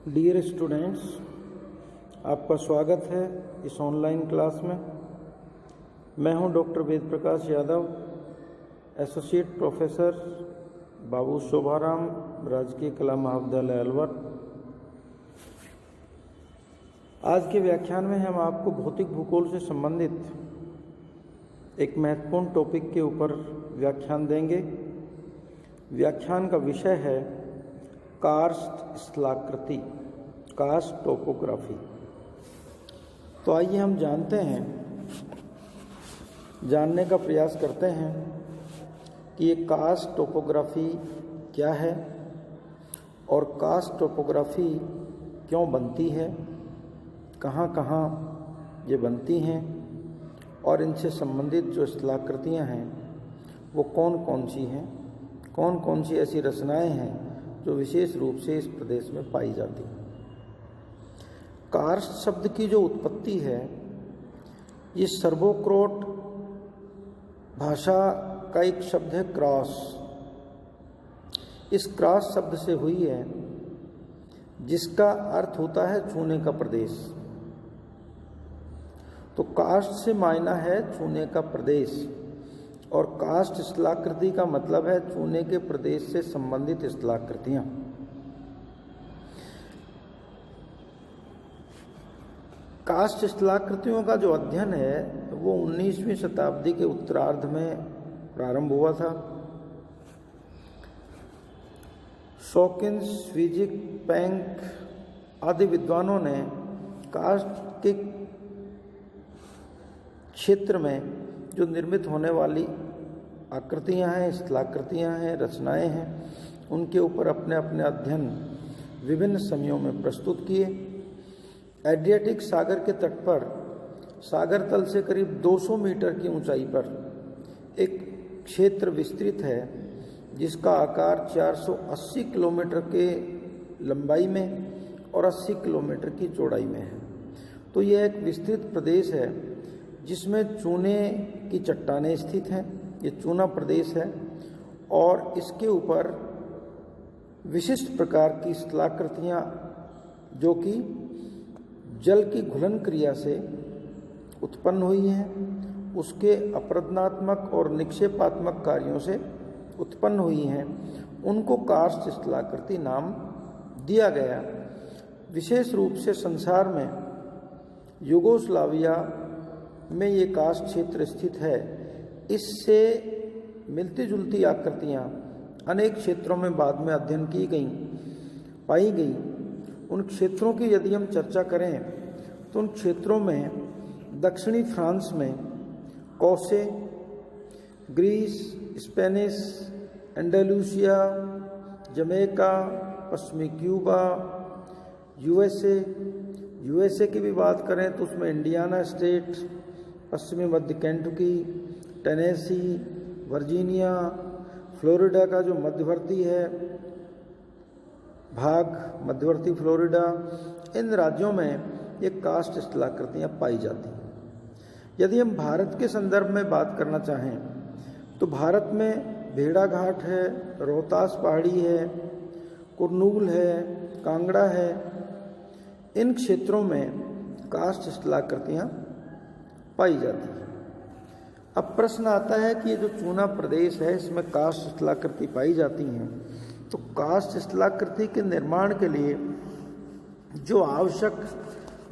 Dear students, आपका स्वागत है इस ऑनलाइन क्लास में। मैं हूं doctor Ved Prakash Yadav, associate professor बाबू शोभाराम राजकीय कला महाविद्यालय अलवर। आज के व्याख्यान में हम आपको भौतिक भूगोल से संबंधित एक महत्वपूर्ण टॉपिक के ऊपर व्याख्यान देंगे। व्याख्यान का विषय है कार्स्ट स्थलाकृति, कास्ट टोपोग्राफी। तो आइए हम जानने का प्रयास करते हैं कि ये कास्ट टोपोग्राफी क्या है और कास्ट टोपोग्राफी क्यों बनती है, कहाँ कहाँ ये बनती हैं और इनसे संबंधित जो स्थलाकृतियाँ हैं वो कौन कौन सी हैं, कौन कौन सी ऐसी रचनाएं हैं जो विशेष रूप से इस प्रदेश में पाई जाती हैं। कार्स्ट शब्द की जो उत्पत्ति है ये सर्बोक्रोट भाषा का एक शब्द है क्रॉस। इस क्रॉस शब्द से हुई है जिसका अर्थ होता है छूने का प्रदेश। तो कास्ट से मायना है छूने का प्रदेश और कास्ट स्थलाकृति का मतलब है छूने के प्रदेश से संबंधित स्थलाकृतियाँ। कास्ट स्थलाकृतियों का जो अध्ययन है वो 19वीं शताब्दी के उत्तरार्ध में प्रारंभ हुआ था। शॉकिंस, स्विजिक, पैंक आदि विद्वानों ने कास्ट के क्षेत्र में जो निर्मित होने वाली आकृतियाँ हैं, स्थलाकृतियाँ हैं, रचनाएं हैं, उनके ऊपर अपने अपने अध्ययन विभिन्न समयों में प्रस्तुत किए। एड्रियाटिक सागर के तट पर सागर तल से करीब 200 मीटर की ऊंचाई पर एक क्षेत्र विस्तृत है जिसका आकार 480 किलोमीटर के लंबाई में और 80 किलोमीटर की चौड़ाई में है। तो यह एक विस्तृत प्रदेश है जिसमें चूने की चट्टानें स्थित हैं। ये चूना प्रदेश है और इसके ऊपर विशिष्ट प्रकार की स्थलाकृतियाँ जो कि जल की घुलन क्रिया से उत्पन्न हुई हैं, उसके अपरदनात्मक और निक्षेपात्मक कार्यों से उत्पन्न हुई हैं, उनको कार्स्ट स्थलाकृति नाम दिया गया। विशेष रूप से संसार में यूगोस्लाविया में ये कास्ट क्षेत्र स्थित है। इससे मिलती जुलती आकृतियाँ अनेक क्षेत्रों में बाद में अध्ययन की गई, पाई गई। उन क्षेत्रों की यदि हम चर्चा करें तो उन क्षेत्रों में दक्षिणी फ्रांस में कौसे, ग्रीस, स्पेनिश, एंडालूसिया, जमैका, पश्चिमी क्यूबा, यूएसए की भी बात करें तो उसमें इंडियाना स्टेट, पश्चिमी मध्य केंटुकी, टेनेसी, वर्जीनिया, फ्लोरिडा का जो मध्यवर्ती है भाग, मध्यवर्ती फ्लोरिडा, इन राज्यों में ये कास्ट स्थलाकृतियाँ पाई जाती हैं। यदि हम भारत के संदर्भ में बात करना चाहें तो भारत में भेड़ाघाट है, रोहतास पहाड़ी है, कुरनूल है, कांगड़ा है। इन क्षेत्रों में कास्ट स्थलाकृतियाँ पाई जाती है। अब प्रश्न आता है कि ये जो चूना प्रदेश है इसमें कास्ट स्थलाकृति पाई जाती हैं, तो कास्ट स्थलाकृति के निर्माण के लिए जो आवश्यक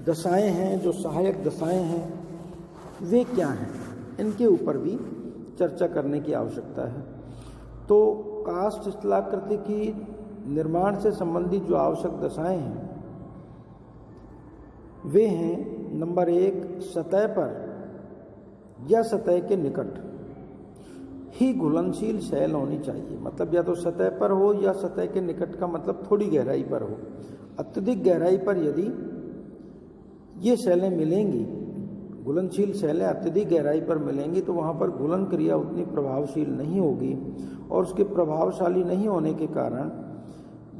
दशाएं हैं, जो सहायक दशाएं हैं, वे क्या हैं, इनके ऊपर भी चर्चा करने की आवश्यकता है। तो कास्ट स्थलाकृति की निर्माण से संबंधित जो आवश्यक दशाएं हैं वे हैं, नंबर 1, सतह पर या सतह के निकट ही घुलनशील शैल होनी चाहिए। मतलब या तो सतह पर हो या सतह के निकट का मतलब थोड़ी गहराई पर हो। अत्यधिक गहराई पर यदि ये शैलें मिलेंगी, घुलनशील शैलें अत्यधिक गहराई पर मिलेंगी तो वहाँ पर घुलन क्रिया उतनी प्रभावशील नहीं होगी और उसके प्रभावशाली नहीं होने के कारण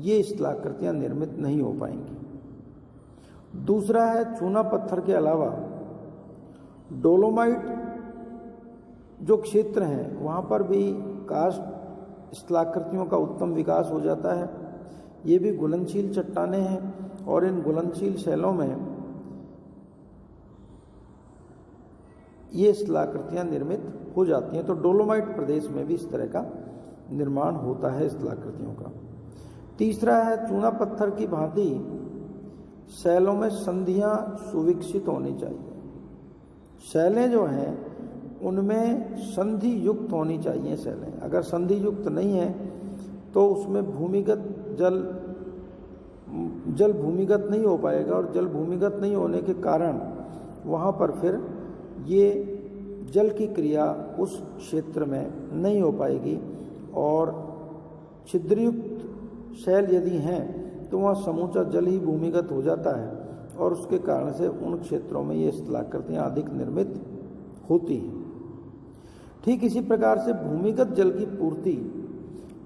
ये स्थलाकृतियाँ निर्मित नहीं हो पाएंगी। दूसरा है, चूना पत्थर के अलावा डोलोमाइट जो क्षेत्र हैं वहाँ पर भी कास्ट स्थलाकृतियों का उत्तम विकास हो जाता है। ये भी घुलनशील चट्टानें हैं और इन घुलनशील शैलों में ये शिलाकृतियाँ निर्मित हो जाती हैं। तो डोलोमाइट प्रदेश में भी इस तरह का निर्माण होता है शिलाकृतियों का। तीसरा है चूना पत्थर की भांति शैलों में संधियाँ सुविकसित होनी चाहिए। शैलें जो हैं उनमें संधि युक्त होनी चाहिए शैलें। अगर संधि युक्त नहीं है तो उसमें भूमिगत जल भूमिगत नहीं हो पाएगा, और जल भूमिगत नहीं होने के कारण वहाँ पर फिर ये जल की क्रिया उस क्षेत्र में नहीं हो पाएगी, और छिद्रयुक्त शैल यदि हैं तो वहाँ समूचा जल ही भूमिगत हो जाता है, और उसके कारण से उन क्षेत्रों में ये शिलाकृतियाँ अधिक निर्मित होती हैं। ठीक इसी प्रकार से भूमिगत जल की पूर्ति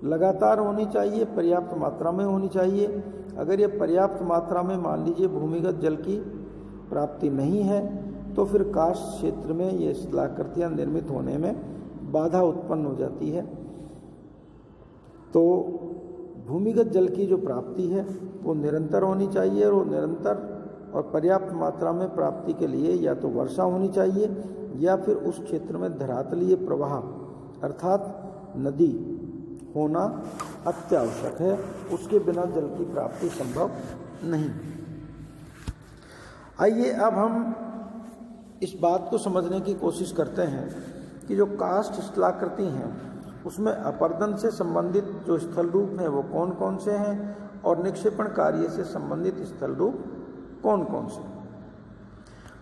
लगातार होनी चाहिए, पर्याप्त मात्रा में होनी चाहिए। अगर ये पर्याप्त मात्रा में मान लीजिए भूमिगत जल की प्राप्ति नहीं है तो फिर काष्ठ क्षेत्र में ये शिलाकृतियाँ निर्मित होने में बाधा उत्पन्न हो जाती है। तो भूमिगत जल की जो प्राप्ति है वो निरंतर होनी चाहिए, और वो निरंतर और पर्याप्त मात्रा में प्राप्ति के लिए या तो वर्षा होनी चाहिए या फिर उस क्षेत्र में धरातलीय प्रवाह अर्थात नदी होना अत्यावश्यक है। उसके बिना जल की प्राप्ति संभव नहीं। आइए अब हम इस बात को समझने की कोशिश करते हैं कि जो काष्ठ शिलाकृति हैं उसमें अपर्दन से संबंधित जो स्थल रूप हैं वो कौन कौन से हैं, और निक्षेपण कार्य से संबंधित स्थल रूप कौन कौन से।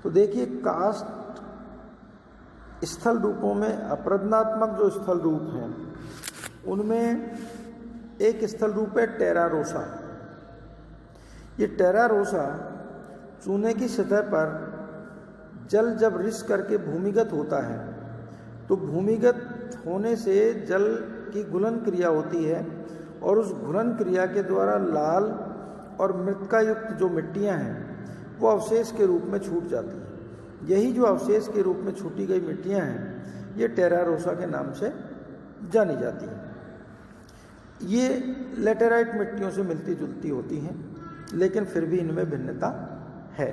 तो देखिए, काष्ठ स्थल रूपों में अपरदनात्मक जो स्थल रूप हैं उनमें एक स्थल रूप है टेरा रोसा। ये टेरा रोसा चूने की सतह पर जल जब रिस करके भूमिगत होता है तो भूमिगत होने से जल की घुलन क्रिया होती है, और उस घुलन क्रिया के द्वारा लाल और मृतिका युक्त जो मिट्टियां हैं वो अवशेष के रूप में छूट जाती हैं। यही जो अवशेष के रूप में छूटी गई मिट्टियां हैं ये टेरा रोसा के नाम से जानी जाती हैं। ये लेटेराइट मिट्टियों से मिलती जुलती होती हैं, लेकिन फिर भी इनमें भिन्नता है।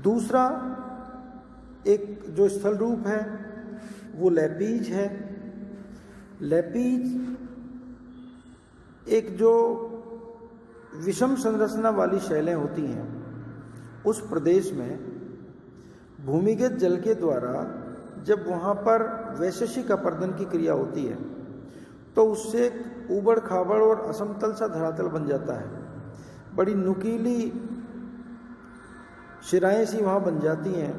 दूसरा एक जो स्थल रूप है वो लैपीज है। लैपीज एक जो विषम संरचना वाली शैलें होती हैं उस प्रदेश में भूमिगत जल के द्वारा जब वहाँ पर वैशेषिक अपर्दन की क्रिया होती है तो उससे ऊबड़ खाबड़ और असमतल सा धरातल बन जाता है। बड़ी नुकीली शिराएं सी वहाँ बन जाती हैं,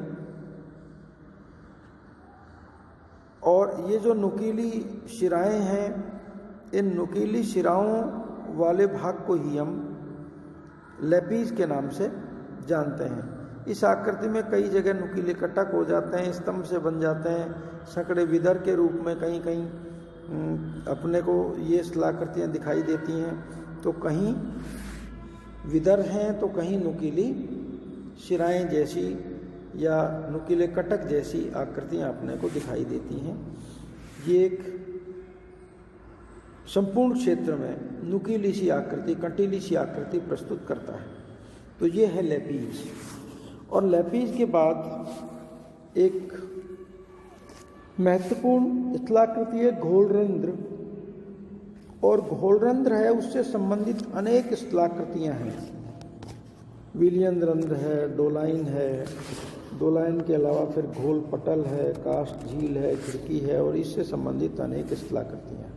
और ये जो नुकीली शिराएं हैं इन नुकीली शिराओं वाले भाग को ही हम लैपीज के नाम से जानते हैं। इस आकृति में कई जगह नुकीले कटक हो जाते हैं, स्तंभ से बन जाते हैं, सकड़े विदर के रूप में कहीं कहीं अपने को ये शिलाकृतियाँ दिखाई देती हैं। तो कहीं विदर हैं तो कहीं नुकीली शिराएं जैसी या नुकीले कटक जैसी आकृतियाँ अपने को दिखाई देती हैं। ये एक संपूर्ण क्षेत्र में नुकीली सी आकृति, कंटीली सी आकृति प्रस्तुत करता है। तो ये है लैपीज। और लैपीज के बाद एक महत्वपूर्ण शिलाकृति है घोलरंध्र, और घोलरंध्र है उससे संबंधित अनेक शिलाकृतियाँ हैं। विलियन रंध्र है, डोलाइन है, डोलाइन के अलावा फिर घोल पटल है, काष्ठ झील है, खिड़की है, और इससे संबंधित अनेक शिलाकृतियाँ।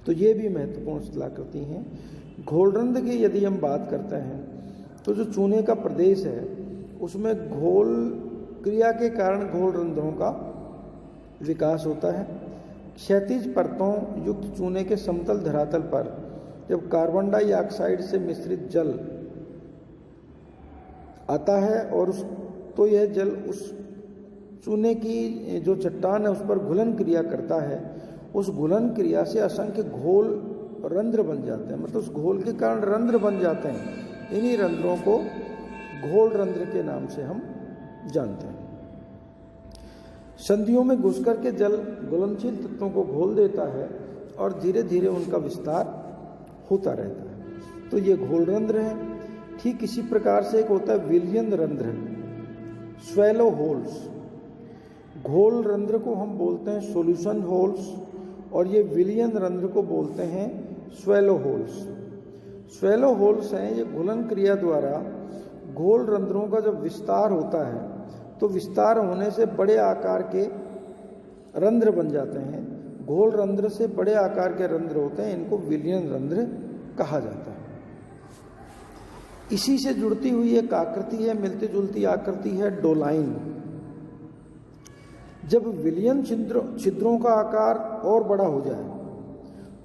तो ये भी महत्वपूर्ण शिलाकृति हैं। घोलरंध्र की यदि हम बात करते हैं तो जो चूने का प्रदेश है उसमें घोल क्रिया के कारण घोलरंध्रों का विकास होता है। क्षैतिज परतों युक्त चूने के समतल धरातल पर जब कार्बन डाइऑक्साइड से मिश्रित जल आता है और तो यह जल उस चूने की जो चट्टान है उस पर घुलन क्रिया करता है। उस घुलन क्रिया से असंख्य घोल रंध्र बन जाते हैं, मतलब उस घोल के कारण रंध्र बन जाते हैं। इन्हीं रंध्रों को घोल रंध्र के नाम से हम जानते हैं। संधियों में घुस करके जल घुलनशील तत्वों को घोल देता है और धीरे धीरे उनका विस्तार होता रहता है। तो ये घोल रंध्र है। ठीक इसी प्रकार से एक होता है विलयन रंध्र, स्वैलो होल्स। घोल रंध्र को हम बोलते हैं सॉल्यूशन होल्स और ये विलयन रंध्र को बोलते हैं स्वैलो होल्स। स्वैलो होल्स हैं ये घुलन क्रिया द्वारा घोल रंध्रों का जब विस्तार होता है तो विस्तार होने से बड़े आकार के रंध्र बन जाते हैं। घोल रंध्र से बड़े आकार के रंध्र होते हैं, इनको विलयन रंध्र कहा जाता है। इसी से जुड़ती हुई एक आकृति है, मिलती जुलती आकृति है डोलाइन। जब विलयन छिद्रों का आकार और बड़ा हो जाए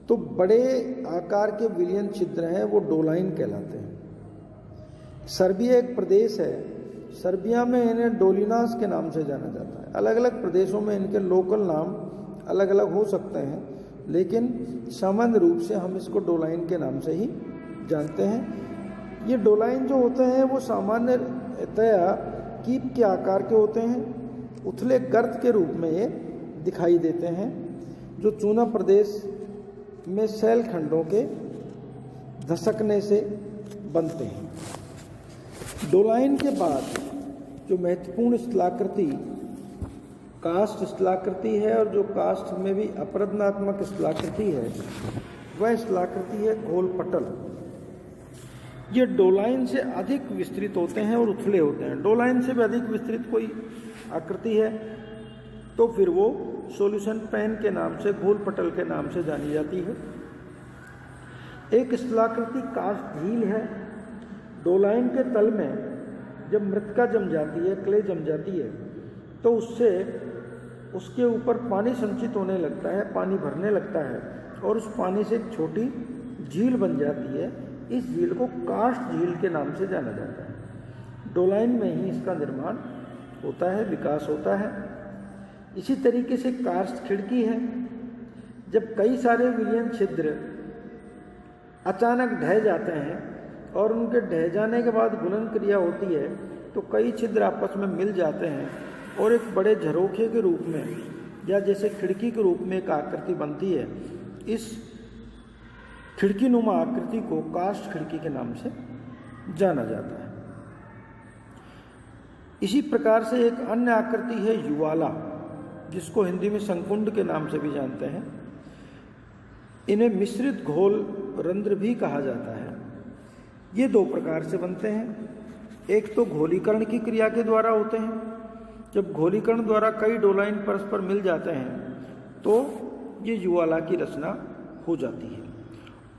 तो बड़े आकार के विलयन छिद्र हैं वो डोलाइन कहलाते हैं। सर्बिया एक प्रदेश है, सर्बिया में इन्हें डोलिनास के नाम से जाना जाता है। अलग अलग प्रदेशों में इनके लोकल नाम अलग अलग हो सकते हैं, लेकिन सामान्य रूप से हम इसको डोलाइन के नाम से ही जानते हैं। ये डोलाइन जो होते हैं वो सामान्यतया कीप के आकार के होते हैं, उथले गर्त के रूप में ये दिखाई देते हैं, जो चूना प्रदेश में शैल खंडों के धसकने से बनते हैं। डोलाइन के बाद जो महत्वपूर्ण स्थलाकृति कास्ट स्थलाकृति है और जो कास्ट में भी अपरदनात्मक स्थलाकृति है वह स्थलाकृति है घोल पटल। ये डोलाइन से अधिक विस्तृत होते हैं और उथले होते हैं। डोलाइन से भी अधिक विस्तृत कोई आकृति है तो फिर वो सॉल्यूशन पैन के नाम से, घोल पटल के नाम से जानी जाती है। एक स्थलाकृति कास्ट झील है। डोलाइन के तल में जब मृत्तिका जम जाती है, क्ले जम जाती है, तो उससे उसके ऊपर पानी संचित होने लगता है, पानी भरने लगता है और उस पानी से एक छोटी झील बन जाती है। इस झील को कास्ट झील के नाम से जाना जाता है। डोलाइन में ही इसका निर्माण होता है, विकास होता है। इसी तरीके से कार्स्ट खिड़की है। जब कई सारे विलयन छिद्र अचानक ढह जाते हैं और उनके ढह जाने के बाद घुलन क्रिया होती है तो कई छिद्र आपस में मिल जाते हैं और एक बड़े झरोखे के रूप में या जैसे खिड़की के रूप में एक आकृति बनती है। इस खिड़की नुमा आकृति को कास्ट खिड़की के नाम से जाना जाता है। इसी प्रकार से एक अन्य आकृति है युवाला, जिसको हिंदी में संकुंड के नाम से भी जानते हैं। इन्हें मिश्रित घोल रंध्र भी कहा जाता है। ये दो प्रकार से बनते हैं। एक तो घोलीकरण की क्रिया के द्वारा होते हैं। जब घोलीकरण द्वारा कई डोलाइन परस्पर मिल जाते हैं तो ये युवाला की रचना हो जाती है।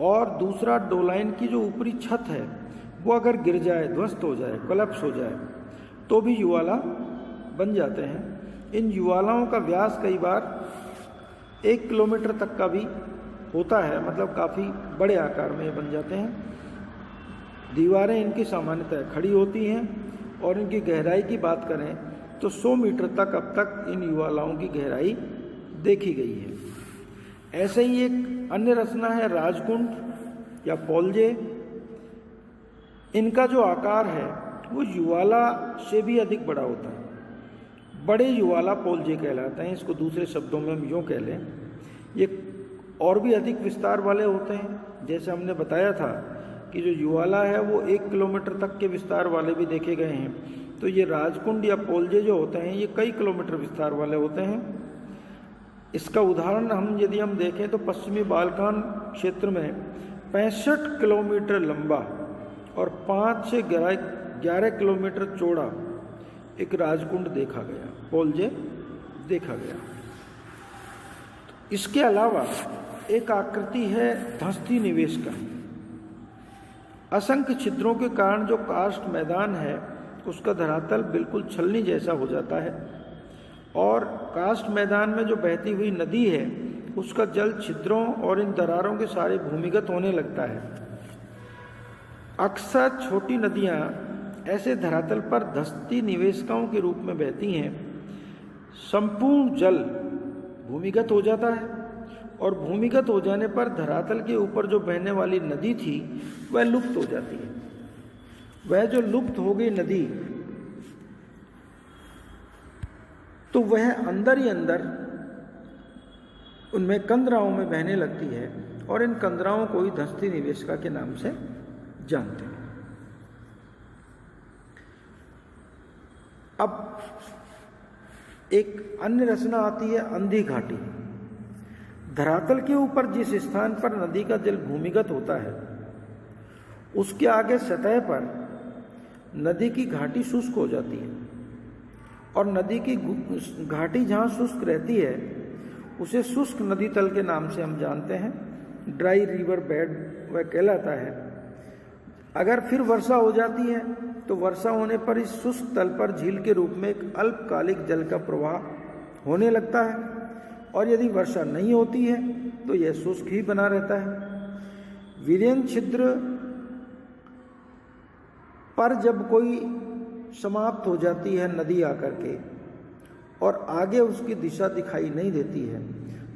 और दूसरा, डोलाइन की जो ऊपरी छत है वो अगर गिर जाए, ध्वस्त हो जाए, कोलैप्स हो जाए तो भी युवाला बन जाते हैं। इन युवालाओं का व्यास कई बार 1 किलोमीटर तक का भी होता है, मतलब काफ़ी बड़े आकार में बन जाते हैं। दीवारें इनकी सामान्यतः खड़ी होती हैं और इनकी गहराई की बात करें तो 100 मीटर तक अब तक इन युवालाओं की गहराई देखी गई है। ऐसे ही एक अन्य रचना है राजकुंड या पोलजे। इनका जो आकार है वो युवाला से भी अधिक बड़ा होता है। बड़े युवाला पोलजे कहलाते हैं। इसको दूसरे शब्दों में हम यूँ कह लें, ये और भी अधिक विस्तार वाले होते हैं। जैसे हमने बताया था कि जो युवाला है वो 1 किलोमीटर तक के विस्तार वाले भी देखे गए हैं, तो ये राजकुंड या पोलजे जो होते हैं ये कई किलोमीटर विस्तार वाले होते हैं। इसका उदाहरण यदि हम देखें तो पश्चिमी बाल्कान क्षेत्र में 65 किलोमीटर लंबा और 5 से 11 किलोमीटर चौड़ा एक राजकुंड देखा गया, पोलजे देखा गया। इसके अलावा एक आकृति है धंसती निवेश का। असंख्य छिद्रों के कारण जो कास्ट मैदान है उसका धरातल बिल्कुल छलनी जैसा हो जाता है और कास्ट मैदान में जो बहती हुई नदी है उसका जल छिद्रों और इन दरारों के सारे भूमिगत होने लगता है। अक्सर छोटी नदियां ऐसे धरातल पर धंसती निवेशिकाओं के रूप में बहती हैं। संपूर्ण जल भूमिगत हो जाता है और भूमिगत हो जाने पर धरातल के ऊपर जो बहने वाली नदी थी वह लुप्त हो जाती है। वह जो लुप्त हो गई नदी तो वह अंदर ही अंदर उनमें कंदराओं में बहने लगती है और इन कंदराओं को ही धस्ती निवेशिका के नाम से जानते हैं। अब एक अन्य रचना आती है अंधी घाटी। धरातल के ऊपर जिस स्थान पर नदी का जल भूमिगत होता है उसके आगे सतह पर नदी की घाटी शुष्क हो जाती है, और नदी की घाटी जहाँ शुष्क रहती है उसे शुष्क नदी तल के नाम से हम जानते हैं, ड्राई रिवर बेड वह कहलाता है। अगर फिर वर्षा हो जाती है तो वर्षा होने पर इस शुष्क तल पर झील के रूप में एक अल्पकालिक जल का प्रवाह होने लगता है, और यदि वर्षा नहीं होती है तो यह शुष्क ही बना रहता है। विलयन छिद्र पर जब कोई समाप्त हो जाती है नदी आकर के और आगे उसकी दिशा दिखाई नहीं देती है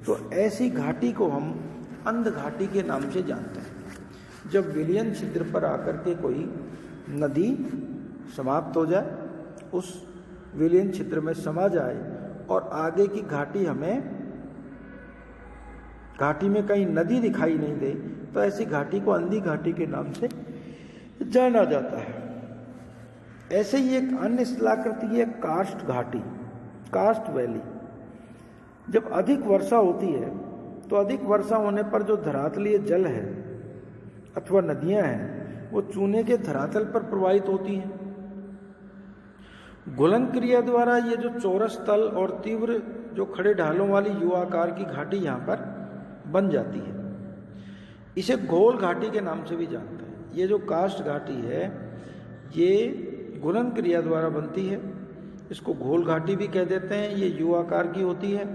तो ऐसी घाटी को हम अंध घाटी के नाम से जानते हैं। जब विलयन छिद्र पर आकर के कोई नदी समाप्त हो जाए, उस विलयन छिद्र में समा जाए और आगे की घाटी घाटी में कहीं नदी दिखाई नहीं दे, तो ऐसी घाटी को अंधी घाटी के नाम से जाना जाता है। ऐसे ही एक अन्य स्थलाकृति है कार्स्ट घाटी, कार्स्ट वैली। जब अधिक वर्षा होती है तो अधिक वर्षा होने पर जो धरातलीय जल है अथवा नदियां हैं वो चूने के धरातल पर प्रवाहित होती हैं। घुलन क्रिया द्वारा ये जो चौरस तल और तीव्र जो खड़े ढालों वाली यू आकार की घाटी यहाँ पर बन जाती है। इसे घोल घाटी के नाम से भी जानते हैं। ये जो कास्ट घाटी है ये घुलन क्रिया द्वारा बनती है, इसको घोल घाटी भी कह देते हैं। ये यू आकार की होती है,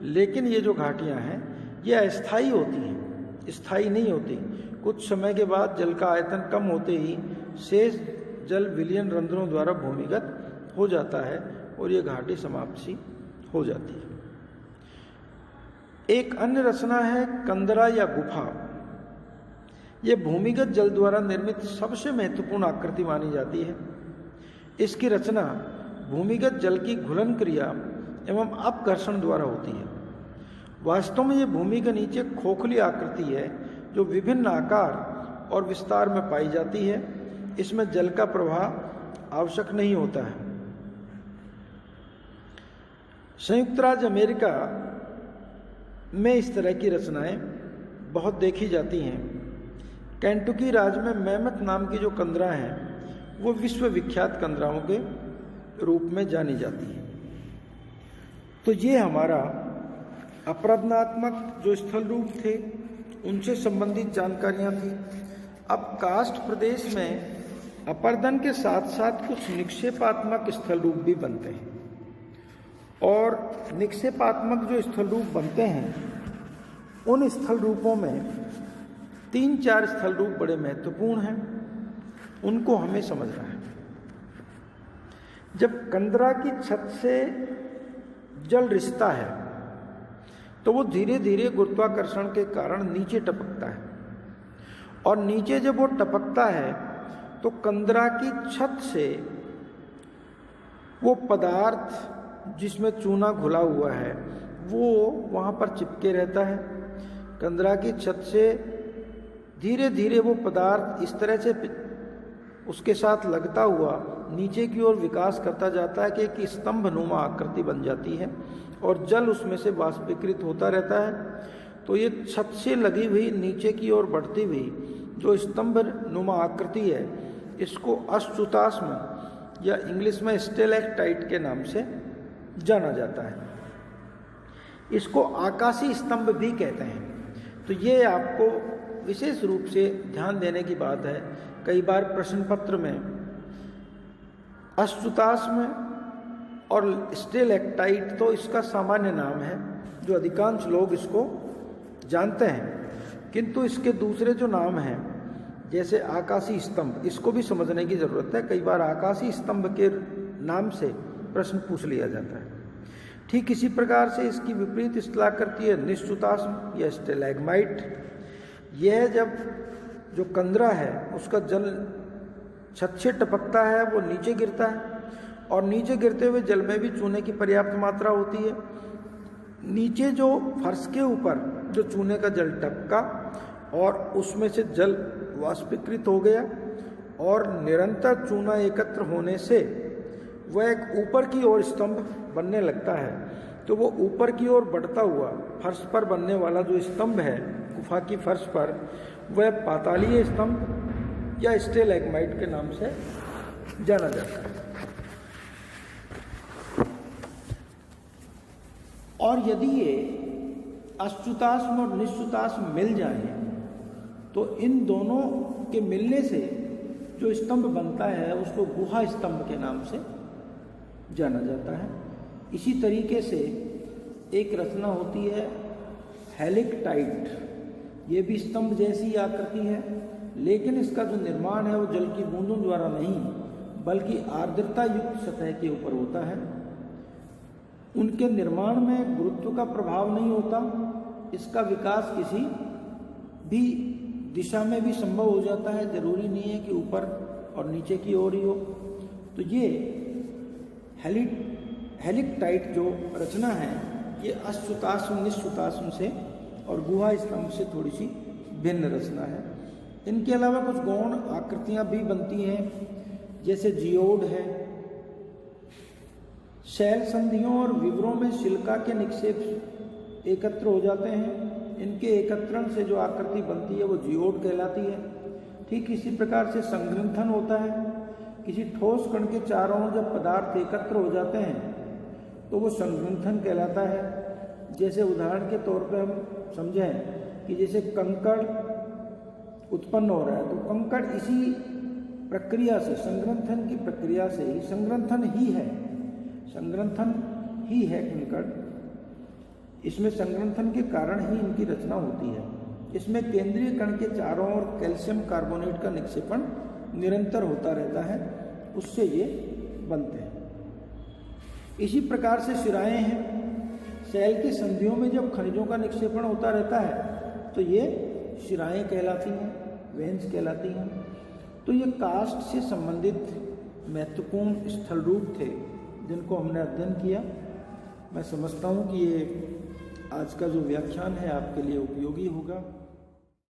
लेकिन ये जो घाटियाँ हैं ये अस्थायी होती हैं, स्थायी नहीं होती। कुछ समय के बाद जल का आयतन कम होते ही शेष जल विलयन रंध्रों द्वारा भूमिगत हो जाता है और ये घाटी समाप्त सी हो जाती है। एक अन्य रचना है कंदरा या गुफा। ये भूमिगत जल द्वारा निर्मित सबसे महत्वपूर्ण आकृति मानी जाती है। इसकी रचना भूमिगत जल की घुलन क्रिया एवं अपघर्षण द्वारा होती है। वास्तव में ये भूमि के नीचे खोखली आकृति है जो विभिन्न आकार और विस्तार में पाई जाती है। इसमें जल का प्रवाह आवश्यक नहीं होता है। संयुक्त राज्य अमेरिका में इस तरह की रचनाएं बहुत देखी जाती हैं। केंटुकी राज्य में मैमथ नाम की जो कंदरा हैं वो विश्व विख्यात कंदराओं के रूप में जानी जाती है। तो ये हमारा अपराधनात्मक जो स्थल रूप थे उनसे संबंधित जानकारियां थी। अब कास्ट प्रदेश में अपर्दन के साथ साथ कुछ निक्षेपात्मक स्थल रूप भी बनते हैं, और निक्षेपात्मक जो स्थल रूप बनते हैं उन स्थल रूपों में 3-4 स्थल रूप बड़े महत्वपूर्ण हैं, उनको हमें समझना है। जब कंदरा की छत से जल रिसता है तो वो धीरे धीरे गुरुत्वाकर्षण के कारण नीचे टपकता है, और नीचे जब वो टपकता है तो कंदरा की छत से वो पदार्थ जिसमें चूना घुला हुआ है वो वहाँ पर चिपके रहता है। कंदरा की छत से धीरे धीरे वो पदार्थ इस तरह से उसके साथ लगता हुआ नीचे की ओर विकास करता जाता है कि एक स्तंभ नुमा आकृति बन जाती है और जल उसमें से वाष्पीकृत होता रहता है। तो ये छत से लगी हुई नीचे की ओर बढ़ती हुई जो स्तंभ नुमा आकृति है इसको अश्रुताश्म या इंग्लिश में स्टेलेक्टाइट के नाम से जाना जाता है। इसको आकाशीय स्तंभ भी कहते हैं। तो ये आपको विशेष रूप से ध्यान देने की बात है। कई बार प्रश्न पत्र में अश्रुताश्म और स्टेलेक्टाइट तो इसका सामान्य नाम है जो अधिकांश लोग इसको जानते हैं, किंतु इसके दूसरे जो नाम हैं जैसे आकाशीय स्तंभ, इसको भी समझने की ज़रूरत है। कई बार आकाशीय स्तंभ के नाम से प्रश्न पूछ लिया जाता है। ठीक इसी प्रकार से इसकी विपरीत स्थलाकृति है निश्चुताश्म या स्टेलैग्माइट। यह जब जो कंदरा है उसका जल छत से टपकता है, वो नीचे गिरता है और नीचे गिरते हुए जल में भी चूने की पर्याप्त मात्रा होती है। नीचे जो फर्श के ऊपर जो चूने का जल टपका और उसमें से जल वाष्पीकृत हो गया और निरंतर चूना एकत्र होने से वह एक ऊपर की ओर स्तंभ बनने लगता है। तो वो ऊपर की ओर बढ़ता हुआ फर्श पर बनने वाला जो स्तंभ है गुफा की फर्श पर, वह पातालीय स्तंभ या स्टेलैग्माइट के नाम से जाना जाता है। और यदि ये अच्युताश्म और निश्चुताश्म मिल जाए तो इन दोनों के मिलने से जो स्तंभ बनता है उसको गुहा स्तंभ के नाम से जाना जाता है। इसी तरीके से एक रचना होती है हेलिक्टाइट। ये भी स्तंभ जैसी आकृति है, लेकिन इसका जो निर्माण है वो जल की बूंदों द्वारा नहीं बल्कि आर्द्रता युक्त सतह के ऊपर होता है। उनके निर्माण में गुरुत्व का प्रभाव नहीं होता। इसका विकास किसी भी दिशा में भी संभव हो जाता है, जरूरी नहीं है कि ऊपर और नीचे की ओर ही हो। तो ये हेलिक्टाइट जो रचना है ये अच्युताश्म निश्चुताश्म से और गुहा स्तंभ से थोड़ी सी भिन्न रचना है। इनके अलावा कुछ गौण आकृतियां भी बनती हैं, जैसे जियोड है। शैल संधियों और विवरों में सिलिका के निक्षेप एकत्र हो जाते हैं। इनके एकत्रण से जो आकृति बनती है वो जियोड कहलाती है। ठीक इसी प्रकार से संग्रंथन होता है। किसी ठोस कण के चारों ओर जब पदार्थ एकत्र हो जाते हैं तो वो संग्रंथन कहलाता है। जैसे उदाहरण के तौर पे हम समझें कि जैसे कंकड़ उत्पन्न हो रहा है, तो कंकड़ इसी प्रक्रिया से, संग्रंथन की प्रक्रिया से ही, संग्रंथन ही है कंकड़। इसमें संग्रंथन के कारण ही इनकी रचना होती है। इसमें केंद्रीय कण के चारों ओर कैल्शियम कार्बोनेट का निक्षेपण निरंतर होता रहता है, उससे ये बनते हैं। इसी प्रकार से शिराएं हैं। शैल की संधियों में जब खनिजों का निक्षेपण होता रहता है तो ये शिराएं कहलाती हैं, वेन्स कहलाती हैं। तो ये कास्ट से संबंधित महत्वपूर्ण स्थल रूप थे जिनको हमने अध्ययन किया। मैं समझता हूँ कि ये आज का जो व्याख्यान है आपके लिए उपयोगी होगा।